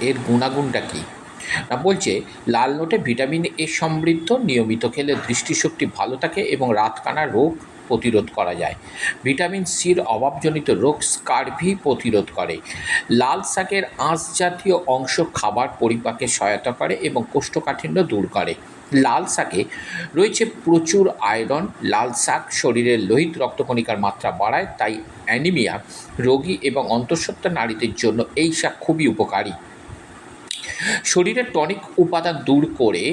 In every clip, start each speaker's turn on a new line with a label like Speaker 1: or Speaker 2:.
Speaker 1: এর গুণাগুণটা কী না, বলছে লাল নোটে ভিটামিন এ সমৃদ্ধ, নিয়মিত খেলে দৃষ্টিশক্তি ভালো থাকে এবং রাতকানা রোগ প্রতিরোধ করা যায়। ভিটামিন সির অভাবজনিত রোগ স্কারভি প্রতিরোধ করে। লাল শাকের আঁশ জাতীয় অংশ খাবার পরিপাকে সহায়তা করে এবং কোষ্ঠকাঠিন্য দূর করে। লাল শাকে রয়েছে প্রচুর আয়রন। লাল শাক শরীরের লোহিত রক্তকণিকার মাত্রা বাড়ায়, তাই অ্যানিমিয়া রোগী এবং অন্তঃসত্ত্বা নারীদের জন্য এই শাক খুবই উপকারী। শরীরের টনিক উপাদান দূর করে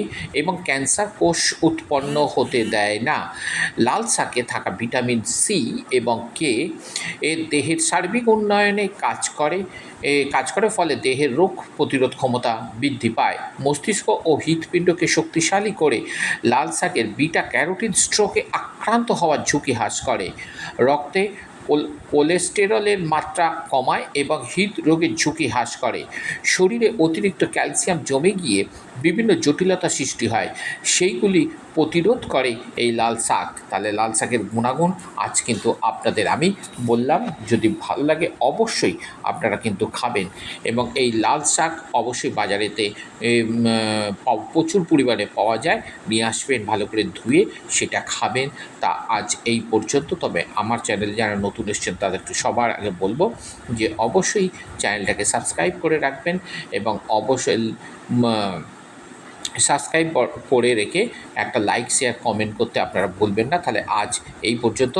Speaker 1: এবং ক্যান্সার কোষ উৎপন্ন হতে দেয় না। লাল শাকে থাকা ভিটামিন সি এবং কে এর দেহের সার্বিক উন্নয়নে কাজ করে, ফলে দেহের রোগ প্রতিরোধ ক্ষমতা বৃদ্ধি পায়, মস্তিষ্ক ও হৃৎপিণ্ডকে শক্তিশালী করে। লাল শাকের বিটা ক্যারোটিন স্ট্রোকে আক্রান্ত হওয়ার ঝুঁকি হ্রাস করে, রক্তে কোলেস্টেরলের মাত্রা কমায় এবং হৃদরোগের ঝুঁকি হ্রাস করে। শরীরে অতিরিক্ত ক্যালসিয়াম জমে গিয়ে বিভিন্ন জটিলতা সৃষ্টি হয়, সেইগুলি প্রতিরোধ করে এই লাল শাক। তাহলে লাল শাকের গুণাগুণ আজ কিন্তু আপনাদের আমি বললাম। যদি ভালো লাগে অবশ্যই আপনারা কিন্তু খাবেন এবং এই লাল শাক অবশ্যই বাজারেতে প্রচুর পরিমাণে পাওয়া যায়, নিয়ে আসবেন, ভালো করে ধুয়ে সেটা খাবেন। তা আজ এই পর্যন্ত। তবে আমার চ্যানেলে যারা নতুন এসেছেন তাদেরকে সবার আগে বলবো যে অবশ্যই চ্যানেলটাকে সাবস্ক্রাইব করে রাখবেন এবং অবশ্যই সাবস্ক্রাইব করে রেখে একটা লাইক, শেয়ার, কমেন্ট করতে আপনারা ভুলবেন না। তাহলে আজ এই পর্যন্ত।